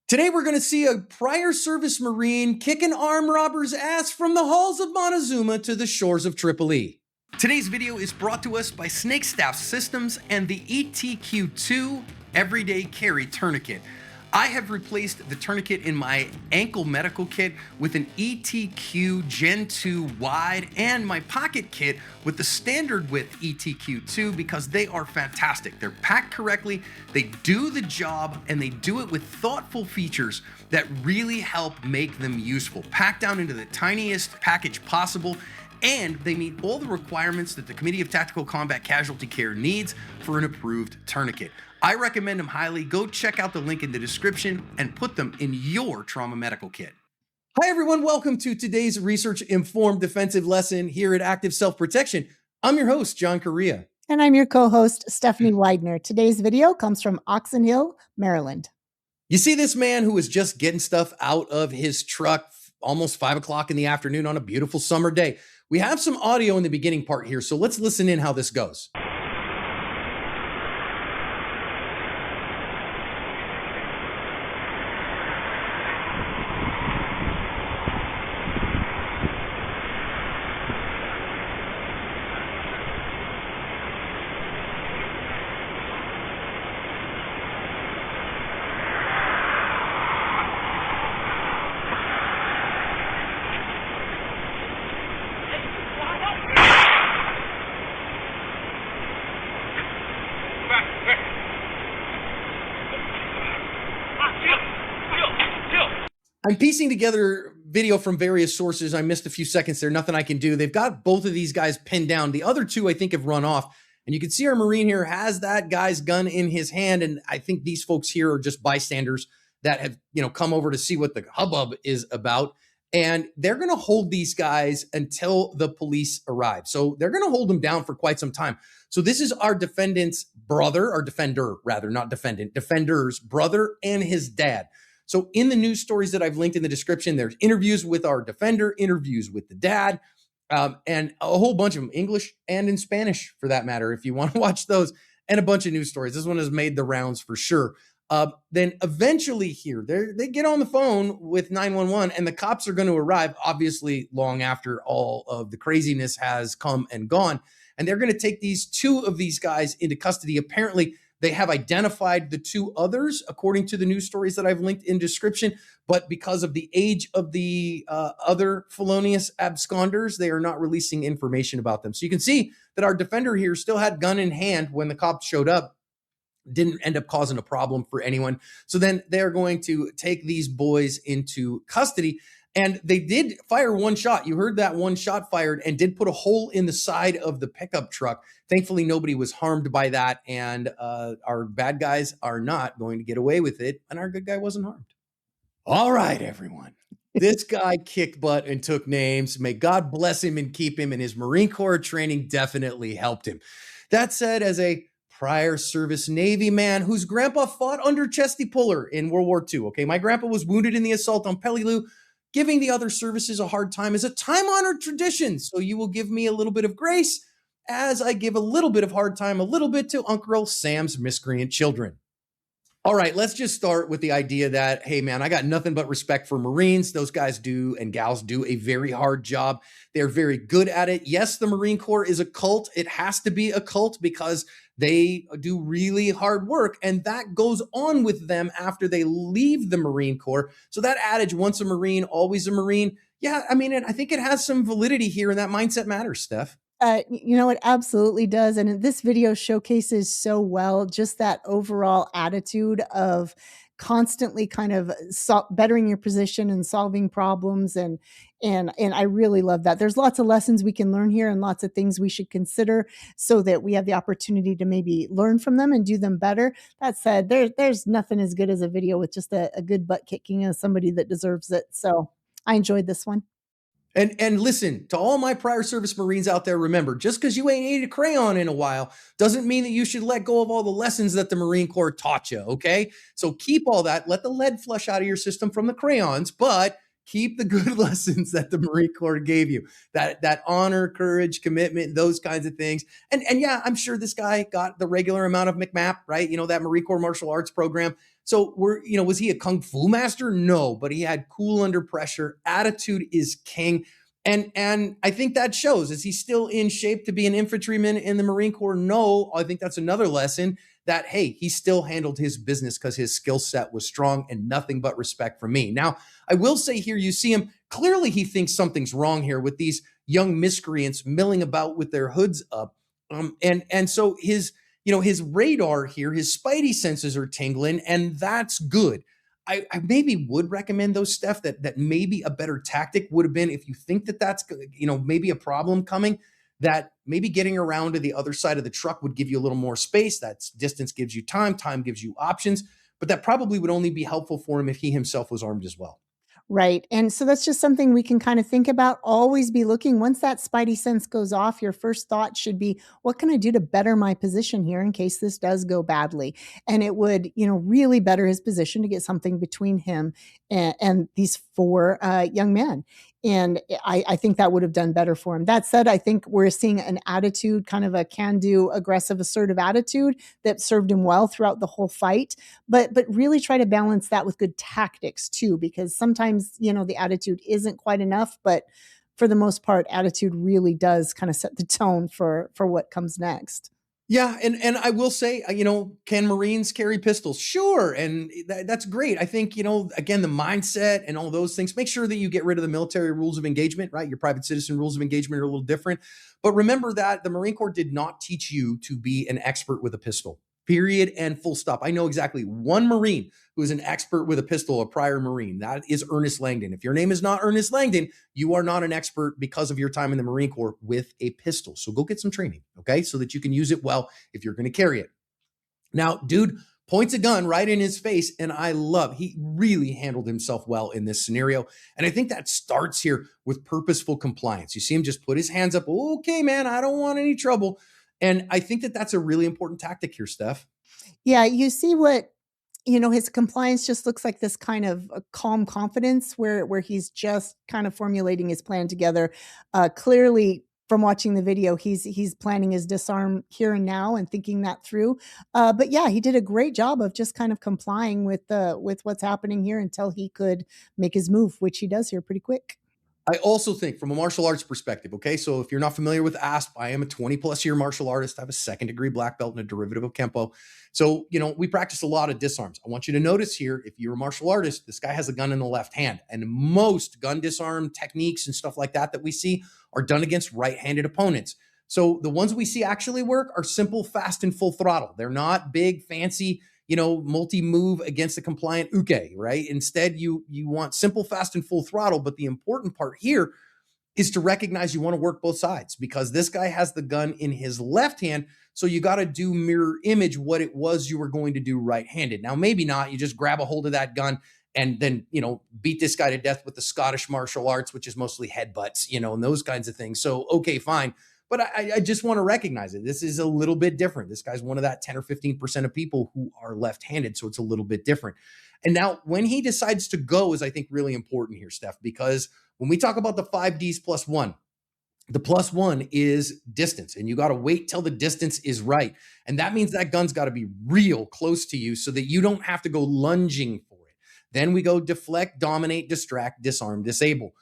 Today, we're going to see a prior service Marine kick an armed robber's ass from the halls of Montezuma to the shores of Tripoli. Today's video is brought to us by Snakestaff Systems and the ETQ2 Everyday Carry Tourniquet. I have replaced the tourniquet in my ankle medical kit with an ETQ Gen 2 wide and my pocket kit with the standard width ETQ2 because they are fantastic. They're packed correctly, they do the job, and they do it with thoughtful features that really help make them useful. Packed down into the tiniest package possible, and they meet all the requirements that the Committee of Tactical Combat Casualty Care needs for an approved tourniquet. I recommend them highly. Go check out the link in the description and put them in your trauma medical kit. Hi everyone, welcome to today's research-informed defensive lesson here at Active Self-Protection. I'm your host, John Correa. And I'm your co-host, Stephanie Widener. Today's video comes from Oxon Hill, Maryland. You see this man who is just getting stuff out of his truck almost 5 o'clock in the afternoon on a beautiful summer day. We have some audio in the beginning part here, so let's listen in how this goes. I'm piecing together video from various sources. I missed a few seconds there. Nothing I can do. They've got both of these guys pinned down. The other two, I think, have run off. And you can see our Marine here has that guy's gun in his hand. And I think these folks here are just bystanders that have, come over to see what the hubbub is about. And they're going to hold these guys until the police arrive. So they're going to hold them down for quite some time. So this is our defendant's brother, or defender, rather, not defendant, defender's brother and his dad. So in the news stories that I've linked in the description, there's interviews with our defender, interviews with the dad, and a whole bunch of them, English and in Spanish for that matter, if you want to watch those, and a bunch of news stories. This one has made the rounds for sure. Then eventually here, they get on the phone with 911 and the cops are going to arrive, obviously long after all of the craziness has come and gone. And they're going to take two of these guys into custody. Apparently, they have identified the two others, according to the news stories that I've linked in description. But because of the age of the other felonious absconders, they are not releasing information about them. So you can see that our defender here still had gun in hand when the cops showed up. Didn't end up causing a problem for anyone. So then they're going to take these boys into custody. And they did fire one shot. You heard that one shot fired and did put a hole in the side of the pickup truck. Thankfully, nobody was harmed by that. And our bad guys are not going to get away with it. And our good guy wasn't harmed. All right, everyone. This guy kicked butt and took names. May God bless him and keep him. And his Marine Corps training definitely helped him. That said, as a prior service Navy man whose grandpa fought under Chesty Puller in World War II. Okay, my grandpa was wounded in the assault on Peleliu. Giving the other services a hard time is a time-honored tradition, so you will give me a little bit of grace as I give a little bit of hard time, a little bit to Uncle Sam's miscreant children. All right, let's just start with the idea that, hey, man, I got nothing but respect for Marines. Those guys do and gals do a very hard job. They're very good at it. Yes, the Marine Corps is a cult. It has to be a cult because they do really hard work, and that goes on with them after they leave the Marine Corps. So that adage, once a Marine, always a Marine, yeah, I mean, I think it has some validity here, and that mindset matters, Steph. It absolutely does. And this video showcases so well just that overall attitude of constantly kind of bettering your position and solving problems. And I really love that. There's lots of lessons we can learn here and lots of things we should consider so that we have the opportunity to maybe learn from them and do them better. That said, there's nothing as good as a video with just a good butt kicking of somebody that deserves it. So I enjoyed this one. And listen, to all my prior service Marines out there, remember, just because you ain't ate a crayon in a while doesn't mean that you should let go of all the lessons that the Marine Corps taught you, okay? So keep all that. Let the lead flush out of your system from the crayons, but keep the good lessons that the Marine Corps gave you. That honor, courage, commitment, those kinds of things. And yeah, I'm sure this guy got the regular amount of McMAP, right? You know, that Marine Corps martial arts program. So was he a kung fu master? No, but he had cool under pressure. Attitude is king. And I think that shows. Is he still in shape to be an infantryman in the Marine Corps? No. I think that's another lesson that, hey, he still handled his business because his skill set was strong, and nothing but respect from me. Now, I will say here, you see him, clearly he thinks something's wrong here with these young miscreants milling about with their hoods up. And so his radar here, his spidey senses are tingling, and that's good. I maybe would recommend those, Steph, that maybe a better tactic would have been, if you think that that's maybe a problem coming, that maybe getting around to the other side of the truck would give you a little more space. That's distance gives you time gives you options, but that probably would only be helpful for him if he himself was armed as well. Right. And so that's just something we can kind of think about. Always be looking. Once that spidey sense goes off, your first thought should be, what can I do to better my position here in case this does go badly? And it would, really better his position to get something between him and these four young men. And I think that would have done better for him. That said, I think we're seeing an attitude, kind of a can do, aggressive, assertive attitude that served him well throughout the whole fight. But really try to balance that with good tactics too, because sometimes the attitude isn't quite enough, but for the most part, attitude really does kind of set the tone for what comes next. Yeah, and I will say, can Marines carry pistols? Sure, and that's great. I think, again, the mindset and all those things. Make sure that you get rid of the military rules of engagement, right? Your private citizen rules of engagement are a little different, but remember that the Marine Corps did not teach you to be an expert with a pistol. Period and full stop. I know exactly one Marine who is an expert with a pistol, a prior Marine. That is Ernest Langdon. If your name is not Ernest Langdon, you are not an expert because of your time in the Marine Corps with a pistol. So go get some training, okay? So that you can use it well if you're going to carry it. Now, dude points a gun right in his face, and he really handled himself well in this scenario. And I think that starts here with purposeful compliance. You see him just put his hands up. Okay, man, I don't want any trouble. And I think that that's a really important tactic here, Steph. Yeah, you see what his compliance just looks like this kind of a calm confidence where he's just kind of formulating his plan together. Clearly, from watching the video, he's planning his disarm here and now and thinking that through. But yeah, he did a great job of just kind of complying with what's happening here until he could make his move, which he does here pretty quick. I also think from a martial arts perspective, okay, so if you're not familiar with ASP, I am a 20 plus year martial artist. I have a second degree black belt and a derivative of Kempo. So, we practice a lot of disarms. I want you to notice here, if you're a martial artist, this guy has a gun in the left hand. And most gun disarm techniques and stuff like that we see are done against right-handed opponents. So the ones we see actually work are simple, fast, and full throttle. They're not big, fancy, multi-move against a compliant uke, right? Instead, you want simple, fast, and full throttle. But the important part here is to recognize you want to work both sides, because this guy has the gun in his left hand. So you got to do mirror image what it was you were going to do right-handed. Now, maybe not. You just grab a hold of that gun and then, beat this guy to death with the Scottish martial arts, which is mostly headbutts, and those kinds of things. So, okay, fine. But I just want to recognize it. This is a little bit different. This guy's one of that 10 or 15% of people who are left-handed. So it's a little bit different. And now when he decides to go is, I think, really important here, Steph, because when we talk about the 5Ds plus one, the plus one is distance, and you got to wait till the distance is right. And that means that gun's got to be real close to you so that you don't have to go lunging for it. Then we go deflect, dominate, distract, disarm, disable.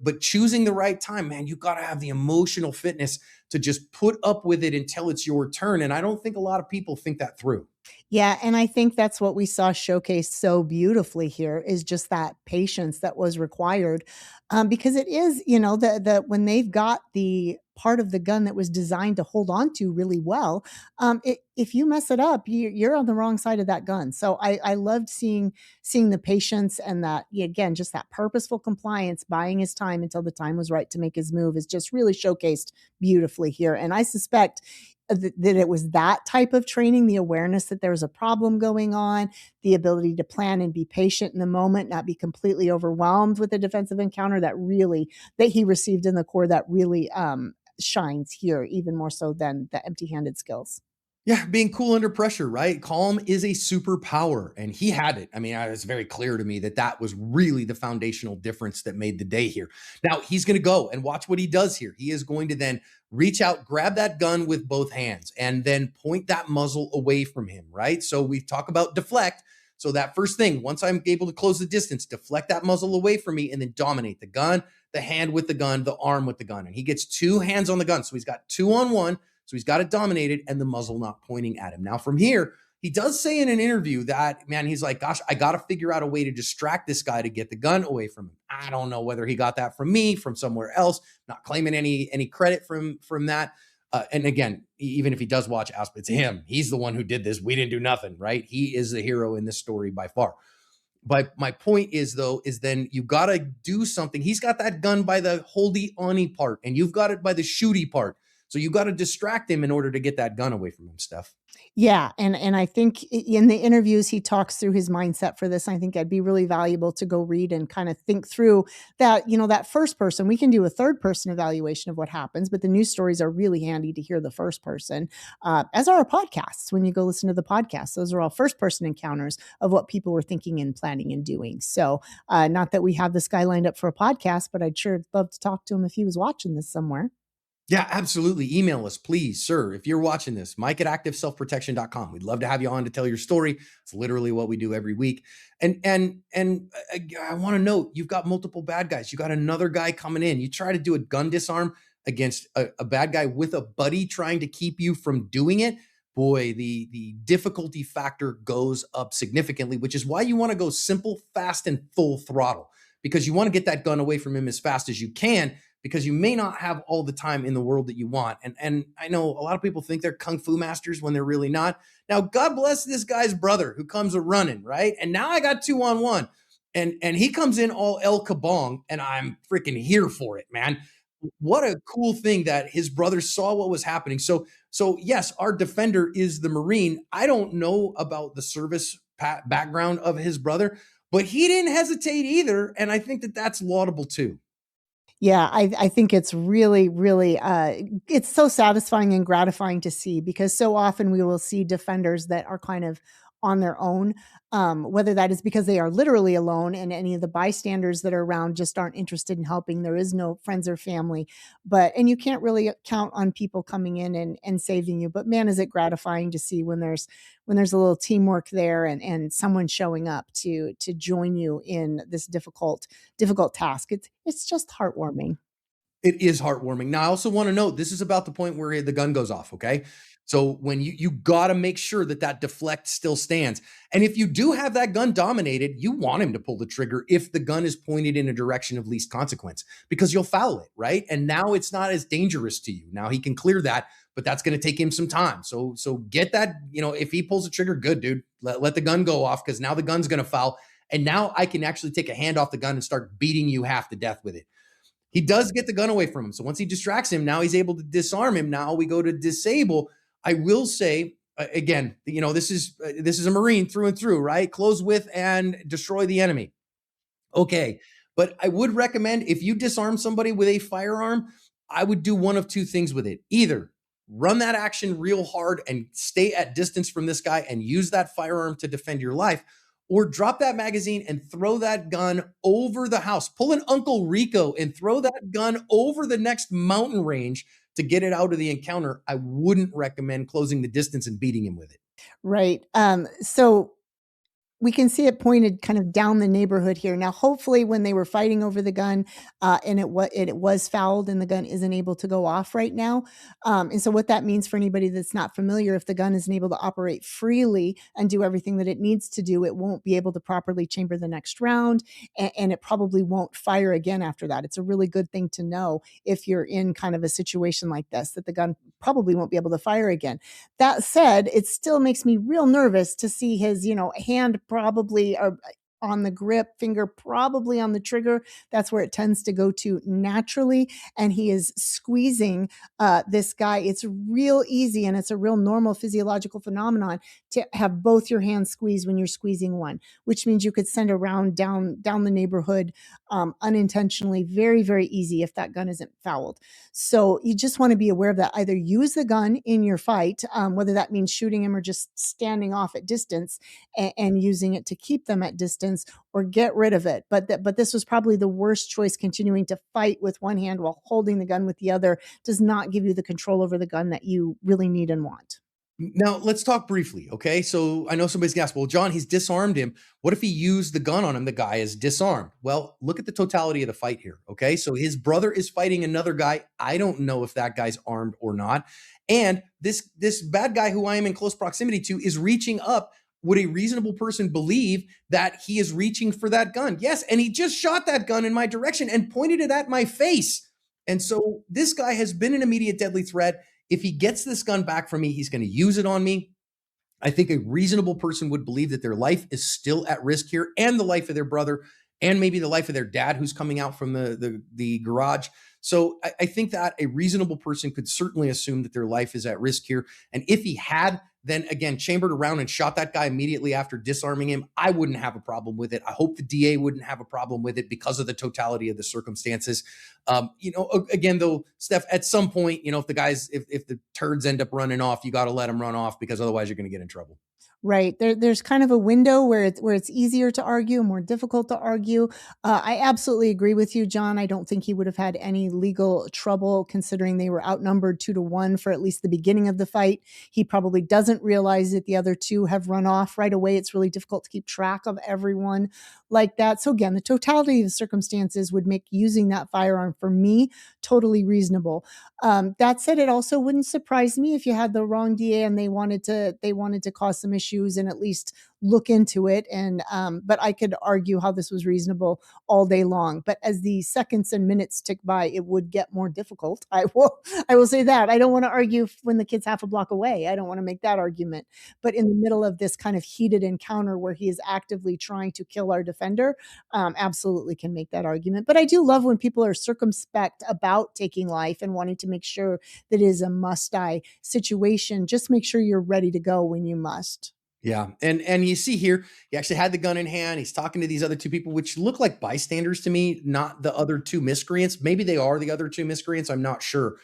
But choosing the right time, man, you got to have the emotional fitness to just put up with it until it's your turn. And I don't think a lot of people think that through. Yeah, and I think that's what we saw showcased so beautifully here is just that patience that was required, because it is, the when they've got the part of the gun that was designed to hold on to really well, if you mess it up, you're on the wrong side of that gun. So I loved seeing the patience and that, again, just that purposeful compliance, buying his time until the time was right to make his move is just really showcased beautifully here. And I suspect that it was that type of training, the awareness that there was a problem going on, the ability to plan and be patient in the moment, not be completely overwhelmed with a defensive encounter that he received in the Corps that really shines here, even more so than the empty-handed skills. Yeah, being cool under pressure, right? Calm is a superpower, and he had it. I mean, it's very clear to me that that was really the foundational difference that made the day here. Now, he's going to go and watch what he does here. He is going to then reach out, grab that gun with both hands, and then point that muzzle away from him, right? So we talk about deflect. So that first thing, once I'm able to close the distance, deflect that muzzle away from me, and then dominate the gun, the hand with the gun, the arm with the gun. And he gets two hands on the gun. So he's got two on one. So he's got it dominated and the muzzle not pointing at him. Now, from here, he does say in an interview that, man, he's like, gosh, I got to figure out a way to distract this guy to get the gun away from him. I don't know whether he got that from me, from somewhere else, not claiming any credit from that. And again, even if he does watch Asp, it's him. He's the one who did this. We didn't do nothing, right? He is the hero in this story by far. But my point is, though, is then you got to do something. He's got that gun by the holdy oni part, and you've got it by the shooty part. So you got to distract him in order to get that gun away from him, Steph. Yeah, and I think in the interviews he talks through his mindset for this. I think that'd be really valuable to go read and kind of think through that, that first person. We can do a third person evaluation of what happens, but the news stories are really handy to hear the first person, as are our podcasts. When you go listen to the podcast, those are all first person encounters of what people were thinking and planning and doing. So not that we have this guy lined up for a podcast, but I'd sure love to talk to him if he was watching this somewhere. Yeah, absolutely. Email us, please, sir. If you're watching this, Mike at activeselfprotection.com. We'd love to have you on to tell your story. It's literally what we do every week. And I want to note, you've got multiple bad guys. You got another guy coming in. You try to do a gun disarm against a bad guy with a buddy trying to keep you from doing it. Boy, the difficulty factor goes up significantly, which is why you want to go simple, fast, and full throttle, because you want to get that gun away from him as fast as you can, because you may not have all the time in the world that you want. And I know a lot of people think they're kung fu masters when they're really not. Now, God bless this guy's brother who comes a running, right? And now I got 2-on-1. And he comes in all El Kabong, and I'm freaking here for it, man. What a cool thing that his brother saw what was happening. So yes, our defender is the Marine. I don't know about the service background of his brother, but he didn't hesitate either. And I think that that's laudable too. Yeah, I think it's really, really, it's so satisfying and gratifying to see, because so often we will see defenders that are kind of on their own, whether that is because they are literally alone and any of the bystanders that are around just aren't interested in helping. There is no friends or family, and you can't really count on people coming in and saving you. But man, is it gratifying to see when there's a little teamwork there and someone showing up to join you in this difficult task. It's just heartwarming. It is heartwarming. Now, I also want to note this is about the point where the gun goes off. Okay, so when you got to make sure that deflect still stands, and if you do have that gun dominated, you want him to pull the trigger if the gun is pointed in a direction of least consequence, because you'll foul it, right? And now it's not as dangerous to you. Now he can clear that, but that's going to take him some time. So get that. If he pulls the trigger, good dude. Let the gun go off, because now the gun's going to foul, and now I can actually take a hand off the gun and start beating you half to death with it. He does get the gun away from him. So once he distracts him, now he's able to disarm him. Now we go to disable. I will say, again, this is a Marine through and through, right? Close with and destroy the enemy. Okay. But I would recommend, if you disarm somebody with a firearm, I would do one of two things with it. Either run that action real hard and stay at distance from this guy and use that firearm to defend your life, or drop that magazine and throw that gun over the house. Pull an Uncle Rico and throw that gun over the next mountain range to get it out of the encounter. I wouldn't recommend closing the distance and beating him with it. Right. So we can see it pointed kind of down the neighborhood here. Now, hopefully, when they were fighting over the gun, and it was fouled, and the gun isn't able to go off right now. And so, what that means for anybody that's not familiar, if the gun isn't able to operate freely and do everything that it needs to do, it won't be able to properly chamber the next round, and it probably won't fire again after that. It's a really good thing to know if you're in kind of a situation like this, that the gun probably won't be able to fire again. That said, it still makes me real nervous to see his, hand probably on the grip, finger probably on the trigger. That's where it tends to go to naturally. And he is squeezing this guy. It's real easy, and it's a real normal physiological phenomenon to have both your hands squeeze when you're squeezing one, which means you could send a round down the neighborhood unintentionally. Very, very easy if that gun isn't fouled. So you just want to be aware of that. Either use the gun in your fight, whether that means shooting him or just standing off at distance and using it to keep them at distance, or get rid of it. But this was probably the worst choice. Continuing to fight with one hand while holding the gun with the other does not give you the control over the gun that you really need and want. Now, let's talk briefly, okay? So I know somebody's gonna ask, well, John, he's disarmed him. What if he used the gun on him? The guy is disarmed. Well, look at the totality of the fight here, okay? So his brother is fighting another guy. I don't know if that guy's armed or not. And this bad guy who I am in close proximity to is reaching up. Would a reasonable person believe that he is reaching for that gun? Yes, and he just shot that gun in my direction and pointed it at my face. And so this guy has been an immediate deadly threat. If he gets this gun back from me, he's going to use it on me. I think a reasonable person would believe that their life is still at risk here, and the life of their brother, and maybe the life of their dad who's coming out from the garage. So I think that a reasonable person could certainly assume that their life is at risk here. And if he had then again chambered around and shot that guy immediately after disarming him, I wouldn't have a problem with it. I hope the DA wouldn't have a problem with it because of the totality of the circumstances. Again, though, Steph, at some point, if the guys, if the turds end up running off, you got to let them run off because otherwise you're going to get in trouble. Right. There's kind of a window where it's easier to argue, more difficult to argue. I absolutely agree with you, John. I don't think he would have had any legal trouble considering they were outnumbered 2-1 for at least the beginning of the fight. He probably doesn't realize that the other two have run off right away. It's really difficult to keep track of everyone like that. So again, the totality of the circumstances would make using that firearm for me totally reasonable. That said, it also wouldn't surprise me if you had the wrong DA and they wanted to cause some issues and at least look into it. And but I could argue how this was reasonable all day long. But as the seconds and minutes tick by, it would get more difficult. I will say that. I don't want to argue when the kid's half a block away. I don't want to make that argument. But in the middle of this kind of heated encounter where he is actively trying to kill our defender, absolutely can make that argument. But I do love when people are circumspect about taking life and wanting to make sure that it is a must die situation. Just make sure you're ready to go when you must. Yeah, and you see here, he actually had the gun in hand. He's talking to these other two people, which look like bystanders to me, not the other two miscreants. Maybe they are the other two miscreants. I'm not sure.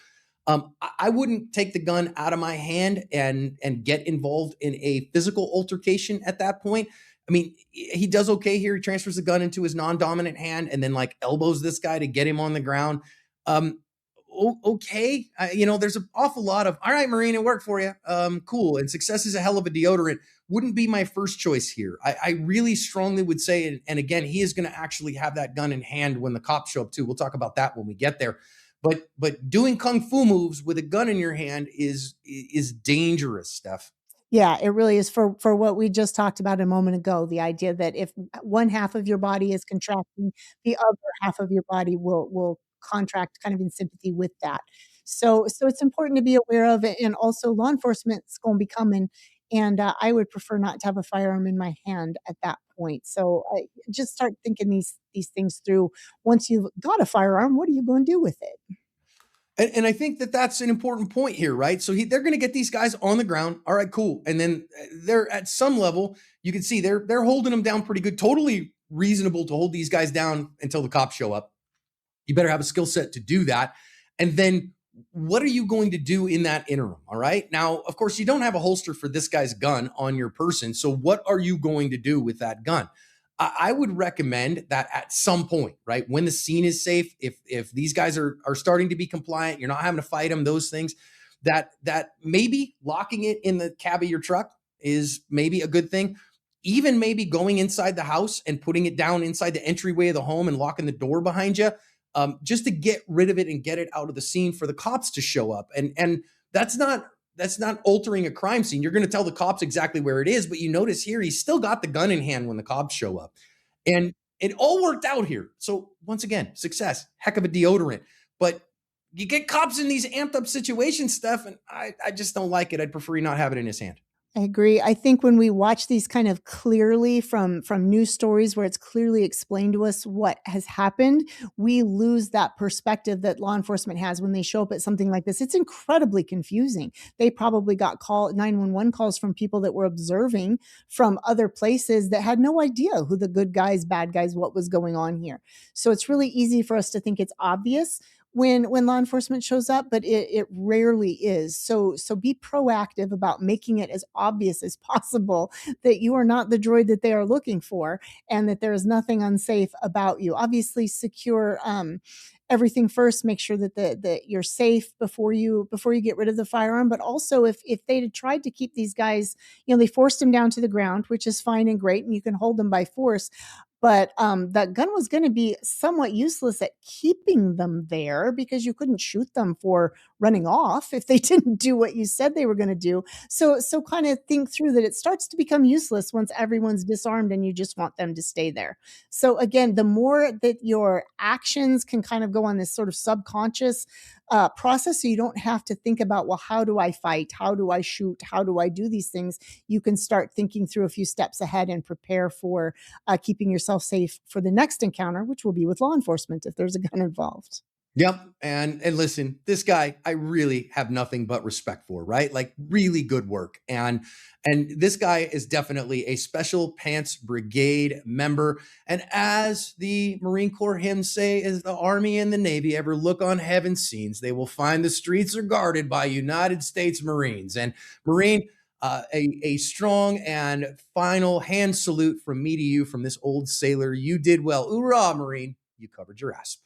I wouldn't take the gun out of my hand and get involved in a physical altercation at that point. I mean, he does okay here. He transfers the gun into his non-dominant hand and then like elbows this guy to get him on the ground. Um, okay, there's an awful lot of all right, Marine, it worked for you. Cool, and success is a hell of a deodorant. Wouldn't be my first choice here. I really strongly would say, and again, he is going to actually have that gun in hand when the cops show up too. We'll talk about that when we get there. But doing kung fu moves with a gun in your hand is dangerous, Steph. Yeah, it really is for what we just talked about a moment ago, the idea that if one half of your body is contracting, the other half of your body will contract kind of in sympathy with that. So it's important to be aware of it, and also law enforcement's gonna be coming, and, I would prefer not to have a firearm in my hand at that point. So I just start thinking these things through. Once you've got a firearm, what are you gonna do with it? And I think that that's an important point here, right? So they're going to get these guys on the ground. All right, cool. And then they're at some level, you can see they're holding them down pretty good. Totally reasonable to hold these guys down until the cops show up. You better have a skill set to do that. And then what are you going to do in that interim? All right. Now, of course, you don't have a holster for this guy's gun on your person. So what are you going to do with that gun? I would recommend that at some point, right, when the scene is safe, if these guys are starting to be compliant, you're not having to fight them, those things, that maybe locking it in the cab of your truck is maybe a good thing. Even maybe going inside the house and putting it down inside the entryway of the home and locking the door behind you, just to get rid of it and get it out of the scene for the cops to show up. And that's not altering a crime scene. You're going to tell the cops exactly where it is, but you notice here he's still got the gun in hand when the cops show up. And it all worked out here. So once again, success, heck of a deodorant. But you get cops in these amped up situations, Steph, and I just don't like it. I'd prefer he not have it in his hand. I agree. I think when we watch these kind of clearly from news stories where it's clearly explained to us what has happened, we lose that perspective that law enforcement has when they show up at something like this. It's incredibly confusing. They probably got 911 calls from people that were observing from other places that had no idea who the good guys, bad guys, what was going on here. So it's really easy for us to think it's obvious when law enforcement shows up, but it rarely is. So be proactive about making it as obvious as possible that you are not the droid that they are looking for and that there is nothing unsafe about you. Obviously, secure everything first, make sure that that you're safe before you get rid of the firearm. But also, if they'd tried to keep these guys, they forced them down to the ground, which is fine and great, and you can hold them by force. But that gun was going to be somewhat useless at keeping them there because you couldn't shoot them for running off if they didn't do what you said they were going to do. So kind of think through that it starts to become useless once everyone's disarmed and you just want them to stay there. So again, the more that your actions can kind of go on this sort of subconscious process, so you don't have to think about, well, how do I fight? How do I shoot? How do I do these things? You can start thinking through a few steps ahead and prepare for keeping yourself safe for the next encounter, which will be with law enforcement if there's a gun involved. Yep. And listen, this guy I really have nothing but respect for, right? Like really good work. And this guy is definitely a special pants brigade member. And as the Marine Corps hymns say, as the Army and the Navy ever look on heaven's scenes, they will find the streets are guarded by United States Marines. And Marine, a strong and final hand salute from me to you from this old sailor. You did well. Hoorah, Marine. You covered your ass.